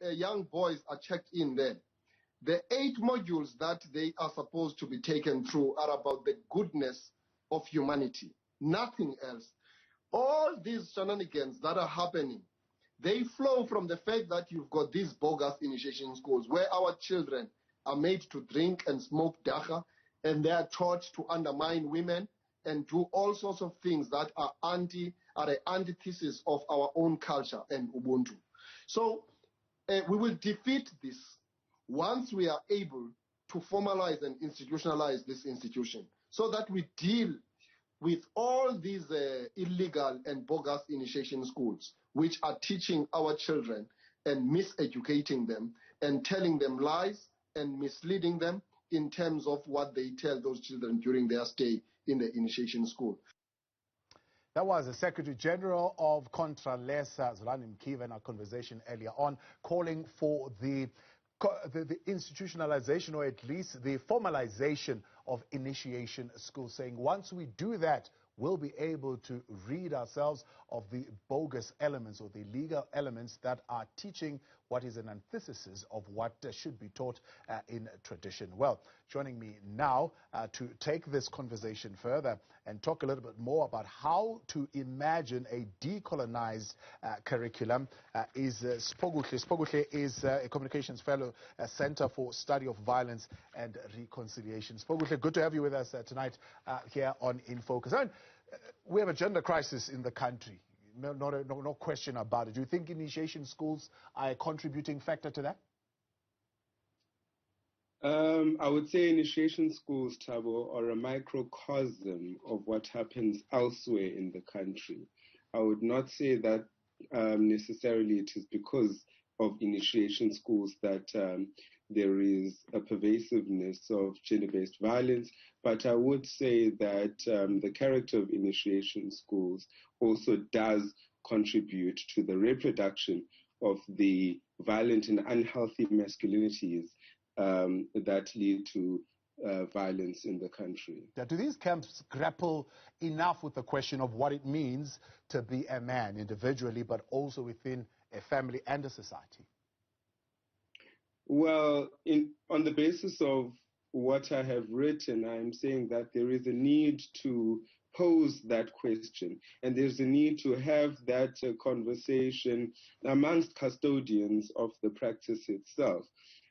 young boys are checked in there, the 8 modules that they are supposed to be taken through are about the goodness of humanity, nothing else. All these shenanigans that are happening, they flow from the fact that you've got these bogus initiation schools where our children are made to drink and smoke dacha, and they are taught to undermine women and do all sorts of things that are the antithesis of our own culture and Ubuntu. So we will defeat this once we are able to formalize and institutionalize this institution so that we deal with all these illegal and bogus initiation schools which are teaching our children and miseducating them and telling them lies and misleading them in terms of what they tell those children during their stay in the initiation school. That was the Secretary General of Contralesa, Zulani Mkiva, in our conversation earlier on, calling for the institutionalization, or at least the formalization of initiation schools, saying once we do that, we'll be able to rid ourselves of the bogus elements or the legal elements that are teaching what is an antithesis of what should be taught in tradition. Well, joining me now to take this conversation further and talk a little bit more about how to imagine a decolonized curriculum is Siphokuhle. Siphokuhle is a Communications Fellow, Center for Study of Violence and Reconciliation. Siphokuhle, good to have you with us tonight here on In Focus. We have a gender crisis in the country, no question about it. Do you think initiation schools are a contributing factor to that? I would say initiation schools, Thabo, are a microcosm of what happens elsewhere in the country. I would not say that necessarily it is because of initiation schools that there is a pervasiveness of gender-based violence, but I would say that the character of initiation schools also does contribute to the reproduction of the violent and unhealthy masculinities that lead to violence in the country. Do these camps grapple enough with the question of what it means to be a man individually, but also within a family and a society? Well, on the basis of what I have written, I'm saying that there is a need to pose that question, and there's a need to have that conversation amongst custodians of the practice itself.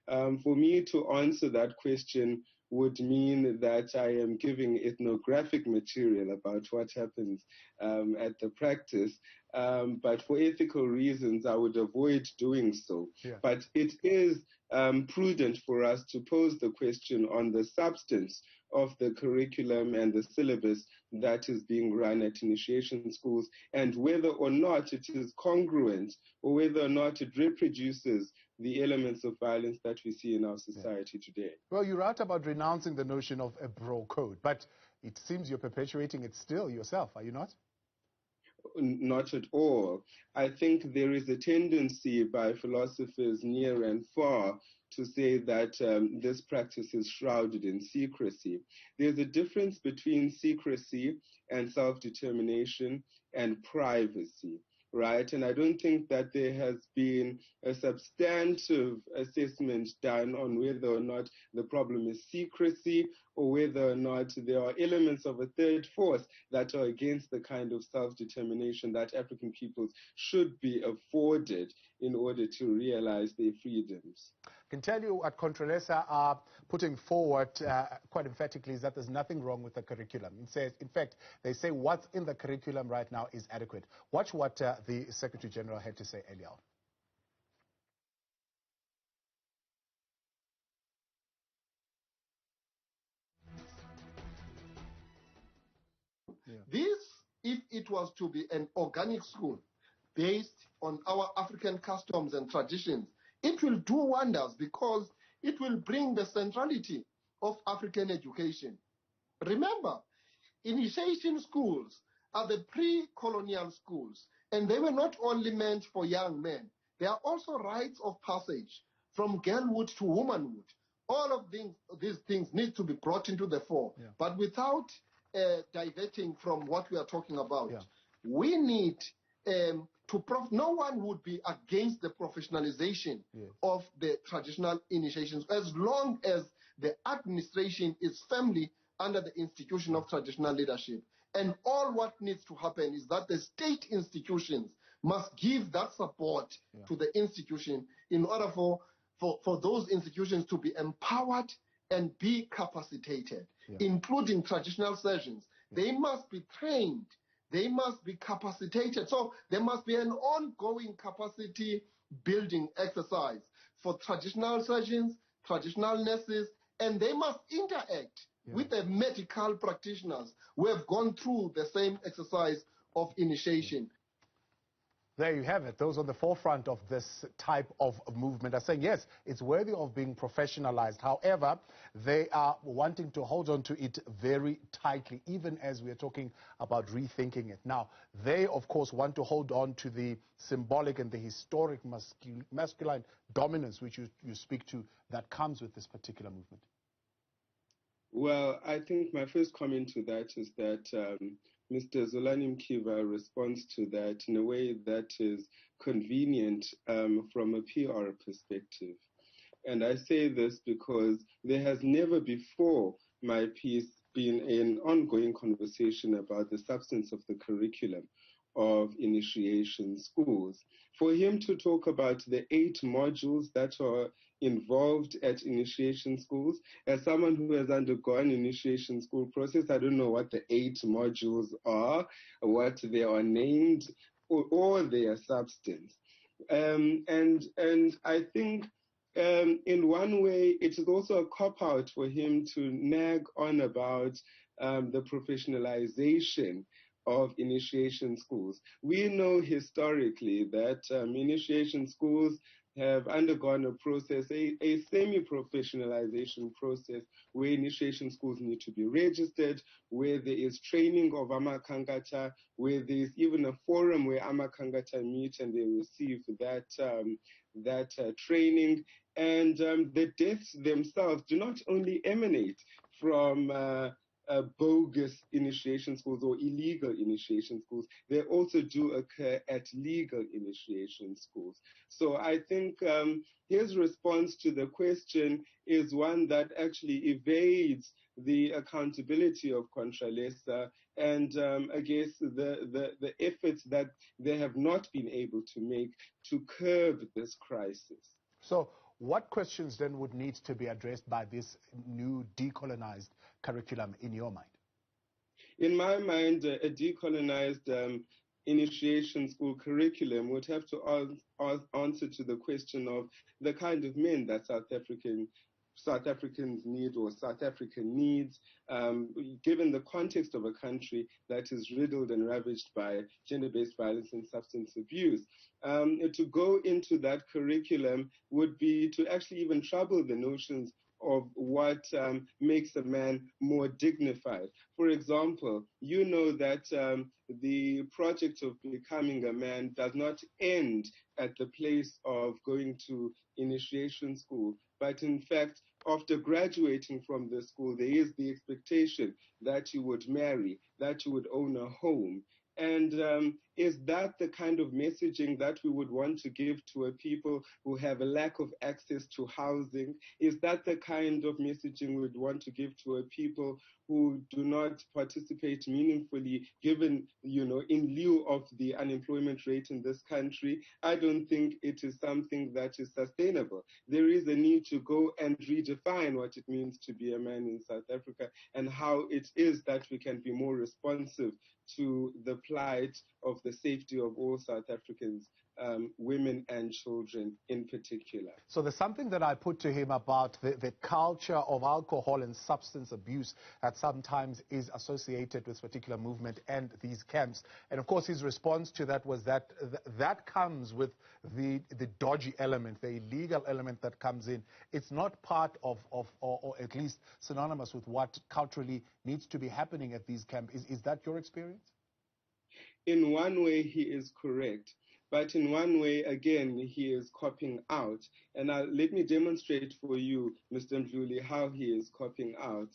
For me to answer that question would mean that I am giving ethnographic material about what happens at the practice, but for ethical reasons I would avoid doing so. Yeah. But it is prudent for us to pose the question on the substance of the curriculum and the syllabus that is being run at initiation schools, and whether or not it is congruent or whether or not it reproduces the elements of violence that we see in our society today. Well, you write about renouncing the notion of a bro code, but it seems you're perpetuating it still yourself, are you not? Not at all. I think there is a tendency by philosophers near and far to say that this practice is shrouded in secrecy. There's a difference between secrecy and self-determination and privacy, right? And I don't think that there has been a substantive assessment done on whether or not the problem is secrecy or whether or not there are elements of a third force that are against the kind of self-determination that African peoples should be afforded in order to realize their freedoms. I can tell you what Contralesa are putting forward quite emphatically is that there's nothing wrong with the curriculum. It says, in fact, they say what's in the curriculum right now is adequate. Watch what the Secretary General had to say earlier on. Yeah. This, if it was to be an organic school based on our African customs and traditions, it will do wonders because it will bring the centrality of African education. Remember, initiation schools are the pre-colonial schools, and they were not only meant for young men. They are also rites of passage from girlhood to womanhood. All of these things need to be brought into the fore, but without diverting from what we are talking about. We need no one would be against the professionalization of the traditional initiations as long as the administration is firmly under the institution of traditional leadership. And all what needs to happen is that the state institutions must give that support to the institution in order for those institutions to be empowered and be capacitated, including traditional surgeons. They must be trained. They must be capacitated. So there must be an ongoing capacity building exercise for traditional surgeons, traditional nurses, and they must interact with the medical practitioners who have gone through the same exercise of initiation. There you have it. Those on the forefront of this type of movement are saying, yes, it's worthy of being professionalized. However, they are wanting to hold on to it very tightly, even as we are talking about rethinking it. Now, they, of course, want to hold on to the symbolic and the historic masculine dominance, which you speak to, that comes with this particular movement. Well, I think my first comment to that is that Mr. Zolani Mkiva responds to that in a way that is convenient from a PR perspective. And I say this because there has never before my piece been an ongoing conversation about the substance of the curriculum of initiation schools. For him to talk about the 8 modules that are involved at initiation schools, as someone who has undergone initiation school process, I don't know what the 8 modules are, what they are named, or their substance. And I think in one way, it is also a cop-out for him to nag on about the professionalization of initiation schools. We know historically that initiation schools have undergone a process, a semi-professionalization process, where initiation schools need to be registered, where there is training of amakangata, where there is even a forum where amakangata meet and they receive that training. And the deaths themselves do not only emanate from bogus initiation schools or illegal initiation schools, they also do occur at legal initiation schools. So I think his response to the question is one that actually evades the accountability of Contralesa and I guess the efforts that they have not been able to make to curb this crisis. So what questions then would need to be addressed by this new decolonized curriculum in your mind? In my mind, a decolonized initiation school curriculum would have to answer to the question of the kind of men that South Africans need or South African needs, given the context of a country that is riddled and ravaged by gender-based violence and substance abuse. To go into that curriculum would be to actually even trouble the notions of what makes a man more dignified. For example, you know that the project of becoming a man does not end at the place of going to initiation school, but in fact, after graduating from the school, there is the expectation that you would marry, that you would own a home. And is that the kind of messaging that we would want to give to a people who have a lack of access to housing? Is that the kind of messaging we would want to give to a people who do not participate meaningfully, given, in lieu of the unemployment rate in this country? I don't think it is something that is sustainable. There is a need to go and redefine what it means to be a man in South Africa and how it is that we can be more responsive to the plight of the safety of all South Africans, women and children in particular. So there's something that I put to him about the culture of alcohol and substance abuse that sometimes is associated with this particular movement and these camps. And of course his response to that was that that comes with the dodgy element, the illegal element that comes in. It's not part of or at least synonymous with what culturally needs to be happening at these camps. Is that your experience? In one way, he is correct. But in one way, again, he is copying out. And let me demonstrate for you, Mr. Mdluli, how he is copying out.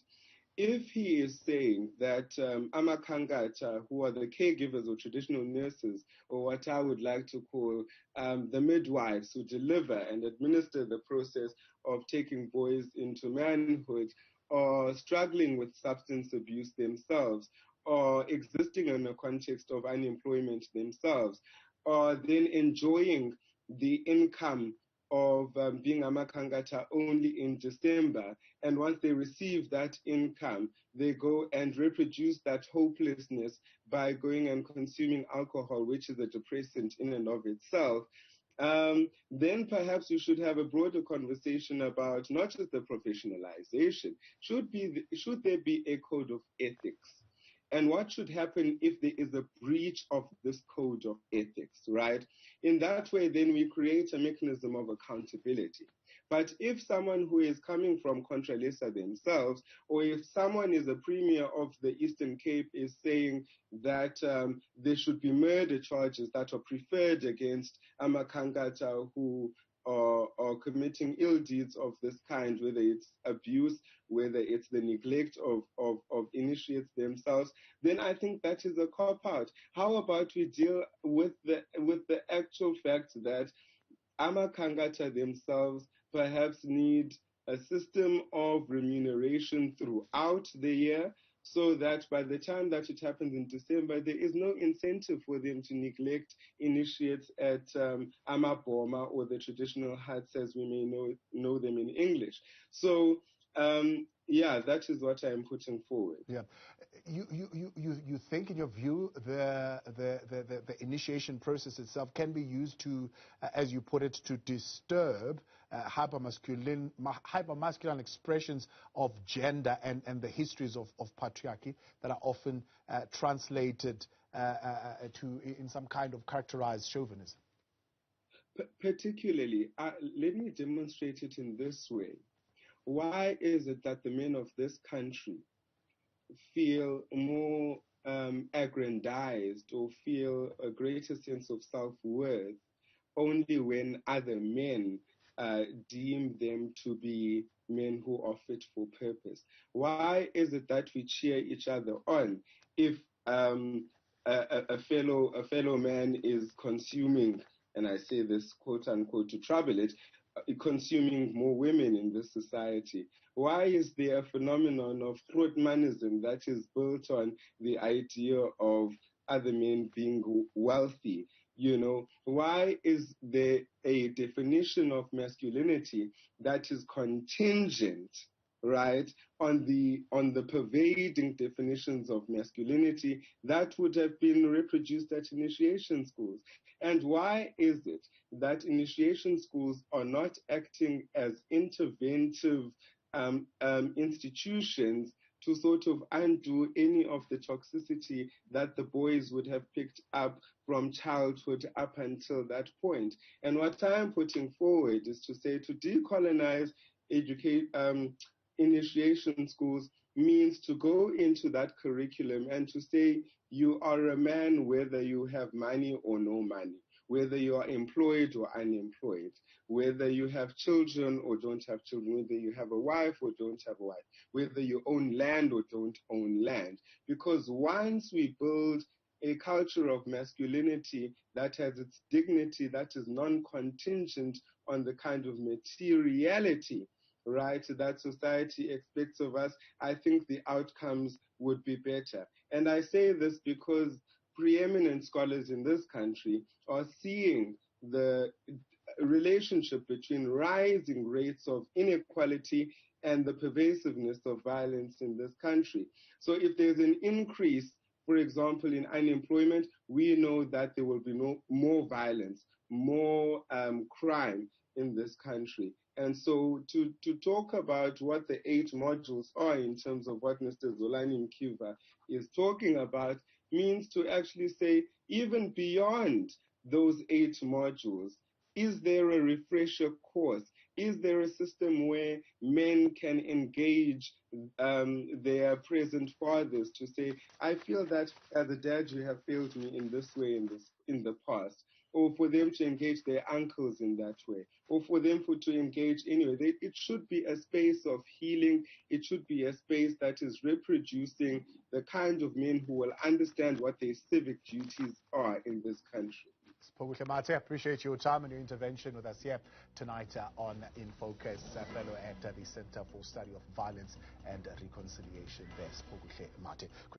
if he is saying that amakangata, who are the caregivers or traditional nurses, or what I would like to call the midwives who deliver and administer the process of taking boys into manhood, are struggling with substance abuse themselves, or existing in a context of unemployment themselves, or then enjoying the income of being a makangata only in December. And once they receive that income, they go and reproduce that hopelessness by going and consuming alcohol, which is a depressant in and of itself. Then perhaps we should have a broader conversation about not just the professionalization. Should there be a code of ethics? And what should happen if there is a breach of this code of ethics, right? In that way, then we create a mechanism of accountability. But if someone who is coming from Contralesa themselves, or if someone is a premier of the Eastern Cape is saying that there should be murder charges that are preferred against Amakangata who are committing ill deeds of this kind, whether it's abuse, whether it's the neglect of initiates themselves, then I think that is a cop-out. How about we deal with the actual fact that Amakangata themselves perhaps need a system of remuneration throughout the year, so that by the time that it happens in December, there is no incentive for them to neglect initiates at Amaboma, or the traditional huts as we may know them in English. So yeah, that is what I'm putting forward. Yeah, you think, in your view, the initiation process itself can be used to, as you put it, to disturb hypermasculine expressions of gender and the histories of patriarchy that are often translated to in some kind of characterized chauvinism? Particularly, let me demonstrate it in this way. Why is it that the men of this country feel more aggrandized or feel a greater sense of self-worth only when other men deem them to be men who are fit for purpose? Why is it that we cheer each other on if a fellow man is consuming, and I say this quote unquote to trouble it, consuming more women in this society? Why is there a phenomenon of throatmanism that is built on the idea of other men being wealthy? You know, why is there a definition of masculinity that is contingent, right, on the pervading definitions of masculinity that would have been reproduced at initiation schools? And why is it that initiation schools are not acting as interventive institutions to sort of undo any of the toxicity that the boys would have picked up from childhood up until that point? And what I am putting forward is to say, to decolonize initiation schools means to go into that curriculum and to say you are a man whether you have money or no money, whether you are employed or unemployed, whether you have children or don't have children, whether you have a wife or don't have a wife, whether you own land or don't own land. Because once we build a culture of masculinity that has its dignity, that is non-contingent on the kind of materiality, right, that society expects of us, I think the outcomes would be better. And I say this because preeminent scholars in this country are seeing the relationship between rising rates of inequality and the pervasiveness of violence in this country. So if there's an increase, for example, in unemployment, we know that there will be more violence, more crime in this country. And so to talk about what the 8 modules are in terms of what Mr. Zolani Mkiva is talking about means to actually say, even beyond those 8 modules, is there a refresher course? Is there a system where men can engage their present fathers to say, I feel that as a dad you have failed me in this way in the past. or for them to engage their uncles in that way, or for them to engage anyway. It should be a space of healing. It should be a space that is reproducing the kind of men who will understand what their civic duties are in this country. Siphokuhle Mathe, appreciate your time and your intervention with us here tonight on In Focus, fellow at the Center for Study of Violence and Reconciliation there, Siphokuhle Mathe.